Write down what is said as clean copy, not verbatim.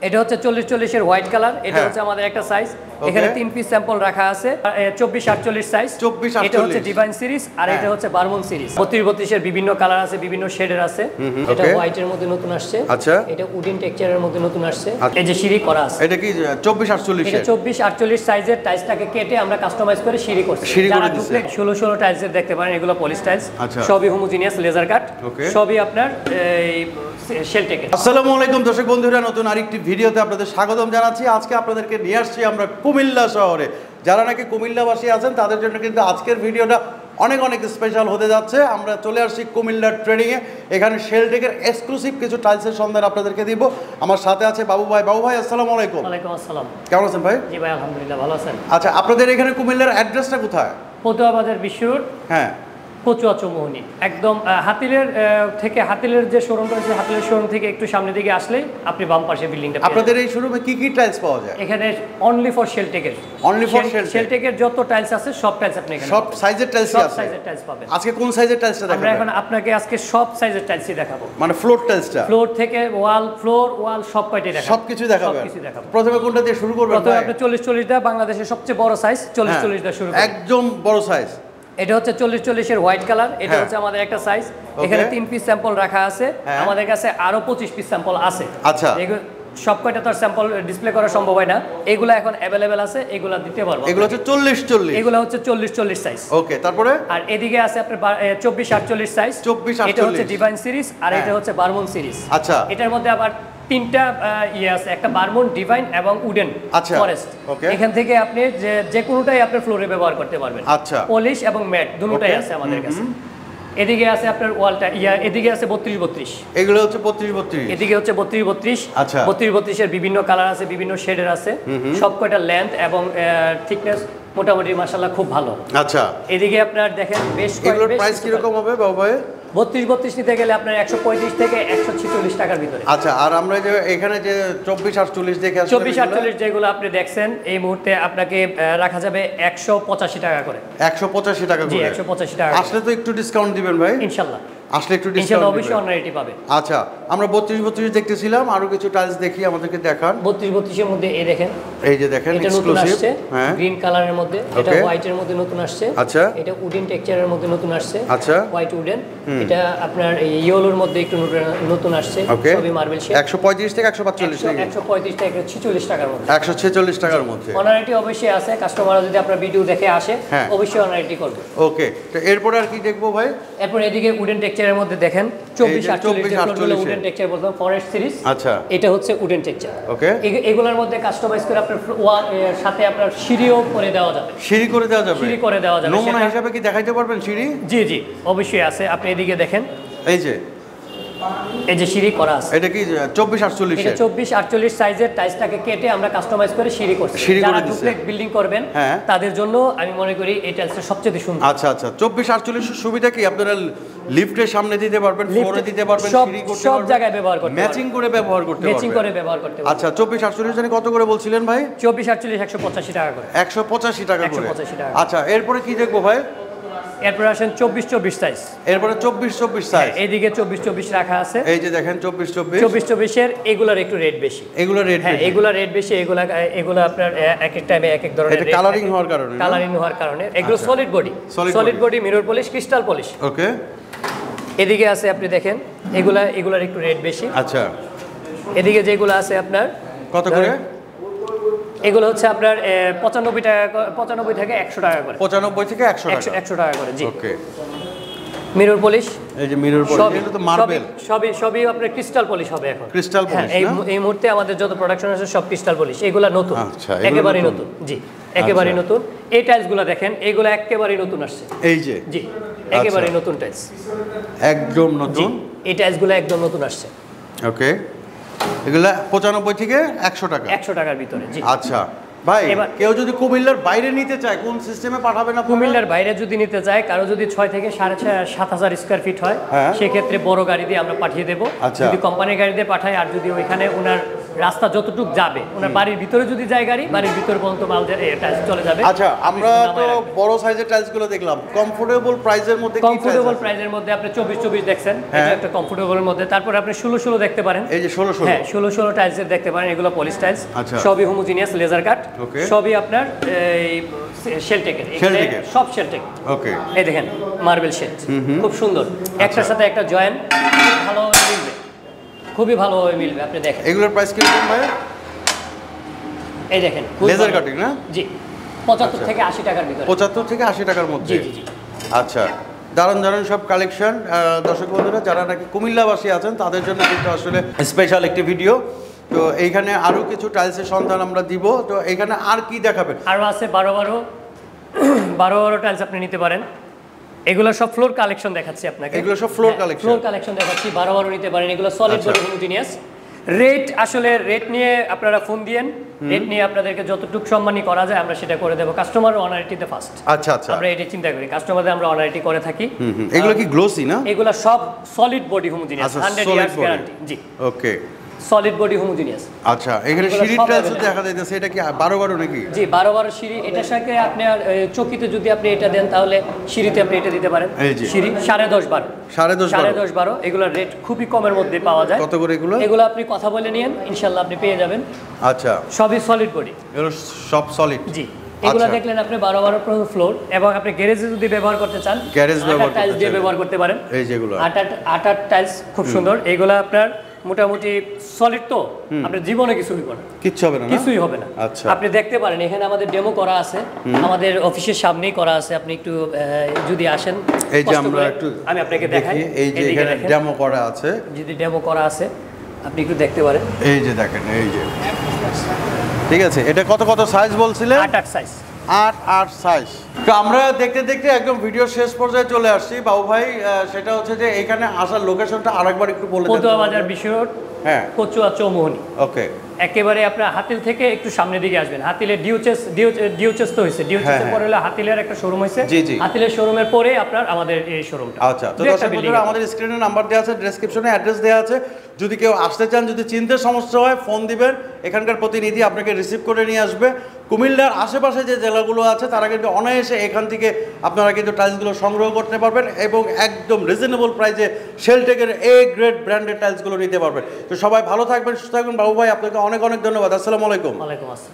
এটা হচ্ছে 40-40 এর হোয়াইট কালার। এটা হচ্ছে আমাদের একটা সাইজ। এখানে 3 পিস স্যাম্পল রাখা আছে। 24-48 সাইজ। এটা হচ্ছে ডিভাইন সিরিজ আর এটা হচ্ছে বারমন সিরিজ। 32-32 এর বিভিন্ন কালার আছে, বিভিন্ন শেডের আছে। এটা হোয়াইটের মধ্যে নতুন আসছে। আচ্ছা, এটা উডেন টেক্সচারের মধ্যে নতুন আসছে। এই যে সিঁড়ি করা আছে। এটা কি 24-48? এটা 24-48 সাইজের টাইলসটাকে কেটে আমরা কাস্টমাইজ করে সিঁড়ি করছি। যারা ডুপ্লেক্স 16 টাইলসের দেখতে পারেন, এগুলো পলিশ টাইলস। সবই হোমোজিনিয়াস লেজার কাট। সবই আপনার এই শেলটেকের। আসসালামু আলাইকুম দর্শক বন্ধুরা, নতুন আরেকটি ভিডিওতে আপনাদের স্বাগতম জানাচ্ছি। আজকে আপনাদেরকে নিয়ে আসছি আমরা কুমিল্লা শহরে। যারা নাকি কুমিল্লাবাসী আছেন তাদের জন্য কিন্তু আজকের ভিডিওটা অনেক অনেক স্পেশাল হতে যাচ্ছে। আমরা চলে আসছি কুমিল্লার ট্রেডিংয়ে। এখানে শেলটেকের এক্সক্লুসিভ কিছু টাইলসের সন্ধান আপনাদেরকে দিব। আমার সাথে আছে বাবু ভাই। বাবু ভাই আসসালামু আলাইকুম। ওয়ালাইকুম আসসালাম। কেমন আছেন ভাই? জি ভাই, আলহামদুলিল্লাহ ভালো আছেন। আচ্ছা, আপনাদের এখানে কুমিল্লার অ্যাড্রেসটা কোথায়? পতুয়া বাজার বিশ্ব রোড। হ্যাঁ, কচুয়া চৌমুহনী, একদম হাতিলের থেকে, হাতিলের যে শোরুমটা আছে, হাতিলের শোরুম থেকে একটু সামনের দিকে আসলেই আপনি বাম পাশে বিল্ডিংটা পাবেন। আপনাদের এই শোরুমে কি কি টাইলস পাওয়া যায়? এখানে অনলি ফর শেলটেকের, শেলটেকের যত টাইলস আছে সব টাইলস আপনি এখানে সব সাইজের টাইলস আছে। সব সাইজের টাইলস পাবেন। আজকে কোন সাইজের টাইলসটা দেখাবো? আমরা এখন আপনাকে আজকে সব সাইজের টাইলসই দেখাবো। মানে ফ্লোর টাইলসটা, ফ্লোর থেকে ওয়াল, ফ্লোর ওয়াল সব কয়টাই দেখাবো, সবকিছু দেখাবো। সবকিছু দেখাবো। প্রথমে কোনটা দিয়ে শুরু করবেন? প্রথমে আপনি 40-40 দা, বাংলাদেশের সবচেয়ে বড় সাইজ 40-40 দা শুরু করুন। একদম বড় সাইজ। এটা হচ্ছে 40-40 এর হোয়াইট কালার। এটা হচ্ছে আমাদের একটা সাইজ। এখানে 3 পিস স্যাম্পল রাখা আছে। আমাদের কাছে আরো 25 পিস স্যাম্পল আছে। আচ্ছা, সব কয়টা তো স্যাম্পল ডিসপ্লে করা সম্ভব হয় না। এগুলা এখন अवेलेबल আছে, এগুলা দিতে পারবো। এগুলো হচ্ছে 40-40, এগুলা হচ্ছে 40-40 সাইজ। ওকে, তারপরে আর এদিকে আছে আপনার 24-48 সাইজ। 24-48, এটা হচ্ছে ডিভাইন সিরিজ আর এটা হচ্ছে বারমন সিরিজ। আচ্ছা, এটার মধ্যে আবার তিনটা আছে, একটা বারমন, ডিভাইন এবং উডেন ফরেস্ট। এখান থেকে আপনি যে কোনোটাই আপনি ফ্লোরে ব্যবহার করতে পারবেন। আচ্ছা, পলিশ এবং ম্যাট দুটোটাই আছে আমাদের কাছে। এদিকে আছে আপনার ওয়ালটা এদিকে আছে 32-32। এগুলো হচ্ছে 32-32। এদিকে হচ্ছে 32-32। আচ্ছা, 32-32 এর বিভিন্ন কালার আছে, বিভিন্ন শেডের আছে। সব কয়টা লেন্থ এবং থিকনেস মোটামুটি মাশাআল্লাহ খুব ভালো। আচ্ছা, এদিকে আপনার দেখেন বেশ এগুলোর প্রাইস কি রকম হবে বাবু ভাই? 32-32 নিতে গেলে আপনার 135 থেকে 146 টাকার ভিতরে। আচ্ছা, আর আমরা যে এখানে যে 24-48 দেখে আসলে 24-48 যেগুলো আপনি দেখছেন এই মুহূর্তে আপনাকে রাখা যাবে 185 টাকা করে। 185 টাকা করে? জি, 185 টাকা। আসলে তো একটু ডিসকাউন্ট দিবেন ভাই ইনশাআল্লাহ। আসলে একটু ডিসকাউন্ট অবশ্যই অনারিটি পাবে। আচ্ছা, আমরা 32-32 দেখতেছিলাম, আরো কিছু টাইলস দেখি, আমাদেরকে দেখান। 32-32 এর মধ্যে এই দেখেন, এই যে দেখেন এক্সক্লুসিভ। হ্যাঁ, গ্রিন কালারের মধ্যে, এটা হোয়াইটের মধ্যে নতুন আসছে। আচ্ছা, এটা উডেন টেক্সচারের মধ্যে নতুন আসছে। আচ্ছা, হোয়াইট উডেন। এটা আপনার ইয়েলোর মধ্যে একটু নতুন আসছে। সবই মার্বেল শেড। 135 থেকে 145 থেকে 135 থেকে 146 টাকার মধ্যে। 146 টাকার মধ্যে অনারিটি অবশ্যই আছে। কাস্টমাররা যদি আপনার ভিডিও দেখে আসে অবশ্যই অনারিটি করবে। ওকে, তো এরপর আর কি দেখবো ভাই? এরপর এদিকে উডেন টেক্সচারের মধ্যে দেখেন 24-48 উডেন টেক্সচার বলতাম, ফরেস্ট সিরিজ। আচ্ছা, এটা হচ্ছে উডেন টেক্সচার। ওকে, এগুলোর মধ্যে কাস্টমাইজ করে আপনার ওয়াল সাথে আপনার সিঁড়িও করে দেওয়া যাবে। সিঁড়ি করে দেওয়া যাবে? সিঁড়ি করে দেওয়া যাবে। নমুনা হিসাবে কি দেখাইতে পারবেন সিঁড়ি? জি জি, অবশ্যই আছে। আপনি এদিকে দেখেন, এই যে সিঁড়ি করা আছে। এটা কি 24-48? এটা 24-48 সাইজের টাইলসটাকে কেটে আমরা কাস্টমাইজ করে সিঁড়ি করছি। যারা ডুপ্লেক্স বিল্ডিং করবেন তাদের জন্য আমি মনে করি এই টাইলসটা সবচেয়ে সুন্দর। আচ্ছা আচ্ছা, 24-48 সুবিধা কি? আপনারা লিফটের সামনে দিতে পারবেন, ফ্লোরে দিতে পারবেন, সিঁড়ি করতে পারবেন, সব জায়গায় ব্যবহার করতে পারবেন, ম্যাচিং করে ব্যবহার করতে পারবেন। ম্যাচিং করে ব্যবহার করতে পারবেন। আচ্ছা, 24-48 জানি কত করে বলছিলেন ভাই? 24-48 185 টাকা করে। 185 টাকা করে। 185 টাকা। আচ্ছা, এরপরে কি দেখবো ভাই? এরপর আসেন 24-24 সাইজ। এরপরে 24-24 সাইজ। এইদিকে 24-24 রাখা আছে। এই যে দেখেন 24-24 এর এগুলার একটু রেট বেশি। এগুলা রেট বেশি? এগুলা রেট বেশি। এগুলা আপনার এক এক টাইমে এক এক ধরনের এটা কালারিং হওয়ার কারণে। কালারিং হওয়ার কারণে এগুলো solid body mirror polish, crystal polish. Okay, এদিকে আছে আপনি দেখেন এগুলার একটু রেট বেশি। আচ্ছা, এদিকে যেগুলো আছে আপনার কত করে? এগুলো হচ্ছে আপনার 95 থেকে 100 টাকা করে। 95 থেকে 100 টাকা। 100 টাকা করে, জি। ওকে, মিরর পলিশ। এই যে মিরর পলিশ, এটা তো মার্বেল। সবই আপনার ক্রিস্টাল পলিশ হবে এখন। ক্রিস্টাল পলিশ এই মুহূর্তে আমাদের যত প্রোডাকশন আছে সব ক্রিস্টাল পলিশ। এগুলা নতুন, একেবারেই নতুন। জি, একেবারেই নতুন। এই টাইলসগুলো দেখেন, এগুলো একেবারেই নতুন আসছে। এই যে, জি, একেবারেই নতুন টাইলস, একদম নতুন। এই টাইলসগুলো একদম নতুন আসছে। ওকে, এগুলা 95 থেকে 100 টাকা। 100 টাকার ভিতরে, জি। আচ্ছা ভাই, কেউ যদি কুমিল্লার বাইরে নিতে চায় কোন সিস্টেমে পাঠাবেন আপনারা? কুমিল্লার বাইরে যদি নিতে চায়, কারো যদি 6 থেকে 7,500 স্কয়ার ফিট হয়, সেক্ষেত্রে বড় গাড়ি দিয়ে আমরা পাঠিয়ে দেবো। যদি কোম্পানির গাড়ি দিয়ে পাঠাই, আর যদি ওইখানে ওনার রাস্তা যতটুক যাবে ওনার বাড়ির ভিতরে যদি যায় গাড়ি বাড়ির ভিতরে পর্যন্ত মাল টাইলস চলে যাবে। আচ্ছা, আমরা তো বড় সাইজের টাইলস গুলো দেখলাম, কমফোর্টেবল প্রাইসের মধ্যে কি কমফোর্টেবল প্রাইসের মধ্যে আপনি 24 দেখছেন, এটা একটা কমফোর্টেবলের মধ্যে। তারপর আপনি 16 দেখতে পারেন, এই যে 16 হ্যাঁ 16 টাইলসের দেখতে পারেন, এগুলো পলিশ টাইলস, সবই হোমোজিনিয়াস লেজার কাট, সবই আপনার এই শেলটেকের, সব শেলটেক। ওকে, এই দেখেন মার্বেল শেড, খুব সুন্দর, একটার সাথে একটা জয়েন্ট ভালো মিলবে, খুবই ভালোভাবে মিলবে। আপনি দেখেন এগুলোর প্রাইস কি রকম ভাই? এই দেখেন লেজার কাটিং না? জি, 75 থেকে 80 টাকার ভিতরে, 75 থেকে 80 টাকার মধ্যে। জি জি জি। আচ্ছা, দারুণ দারুণ সব কালেকশন। দর্শক বন্ধুরা যারা নাকি কুমিল্লাবাসী আছেন তাদের জন্য কিন্তু আসলে স্পেশাল একটি ভিডিও। তো এইখানে আরো কিছু টাইলসের সন্ধান আমরা দিব। তো এইখানে আর কি দেখাবেন? আরো আছে 12 টাইলস আপনি নিতে পারেন। এগুলো সব ফ্লোর কালেকশন দেখাচ্ছি আপনাকে, এগুলো সব ফ্লোর কালেকশন, ফ্লোর কালেকশন দেখাচ্ছি। 12 নিতে পারেন, এগুলো সলিড বডি হোমোজিনিয়াস। রেট আসলে রেট নিয়ে আপনারা ফোন দিয়েন, রেট নিয়ে আপনাদেরকে যতটুকু সম্মানই করা যায় আমরা সেটা করে দেব। Customer অনারিটিতে first. আচ্ছা আচ্ছা, আমরা এটা চিন্তা করি, কাস্টমারদের আমরা অনারিটি করে থাকি। এগুলো কি গ্লোসি না? এগুলো সব solid body homogeneous, 100 years guarantee. জি ওকে, সলিড বডি হোমোজিনিয়াস। আচ্ছা, এখানে সিঁড়ি টাইলস দেখা যাইতেছে, এটা কি 12 নাকি? জি 12 সিঁড়ি। এটার সাথে আপনি আর চকিতে যদি আপনি এটা দেন তাহলে সিঁড়িতে আপনি এটা দিতে পারেন। সিঁড়ি 10.5 12 এগুলোর রেট খুবই কমের মধ্যে পাওয়া যায়। কত করে এগুলো? এগুলো আপনি কথা বলে নিয়েন, ইনশাআল্লাহ আপনি পেয়ে যাবেন। আচ্ছা, সবই সলিড বডি, এগুলো সব সলিড। জি, এগুলো দেখলেন আপনি 12 ফ্লোর, এবং আপনি গ্যারেজে যদি ব্যবহার করতে চান গ্যারেজ ব্যবহার টাইলস দিয়ে ব্যবহার করতে পারেন। এই যেগুলো আটার টাইলস খুব সুন্দর, এগুলো আপনার মোটামুটি সলিড, তো আপনার জীবনে কিছুই হবে না, কিছুই হবে না। আচ্ছা, আপনি দেখতে পারেন এখানে আমাদের ডেমো করা আছে, আমাদের অফিসের সামনেই করা আছে। আপনি একটু যদি আসেন, এই যে আমরা একটু আমি আপনাকে দেখাই, এই যে এখানে ডেমো করা আছে, যদি ডেমো করা আছে আপনি একটু দেখতে পারেন। এই যে দেখেন, এই যে ঠিক আছে। এটা কত কত সাইজ বলছিলেন? 8 সাইজ, 8 সাইজ। তো আমরা দেখতে দেখতে একদম ভিডিও শেষ পর্যায়ে চলে আসছি বাবু ভাই। সেটা হচ্ছে যে এখানে আসার লোকেশনটা আরেকবার একটু বলে দেন। পটুয়া বাজার বিশ্বরোড, হ্যাঁ, কচুয়া চৌমুহনী। ওকে, একেবারে আপনার হাতিল থেকে একটু সামনের দিকে আসবেন। হাতিলের ডিউচেস তো হয়েছে, ডিউচেসের পরে হলো হাতিলের একটা শোরুম হয়েছে। হাতিলের শোরুমের পরে আপনার আমাদের এই শোরুমটা। আচ্ছা, তো দর্শক বন্ধুরা আমাদের স্ক্রিনে নাম্বার দেওয়া আছে, ডেসক্রিপশনে অ্যাড্রেস দেওয়া আছে। যদি কেউ আসতে চান, যদি চিনতে সমস্যা হয় ফোন দিবেন, এখানকার প্রতিনিধি আপনাকে রিসিভ করে নিয়ে আসবে। কুমিল্লার আশেপাশে যে জেলাগুলো আছে তারা কিন্তু অনায়াসে এখান থেকে আপনারা কিন্তু টাইলসগুলো সংগ্রহ করতে পারবেন, এবং একদম রিজনেবল প্রাইসে শেলটেকের এ গ্রেড ব্র্যান্ডের টাইলসগুলো নিতে পারবেন। তো সবাই ভালো থাকবেন, সুস্থ থাকবেন। বাবু ভাই আপনাকে অনেক অনেক ধন্যবাদ। আসসালামু আলাইকুম। ওয়ালাইকুম আসসালাম।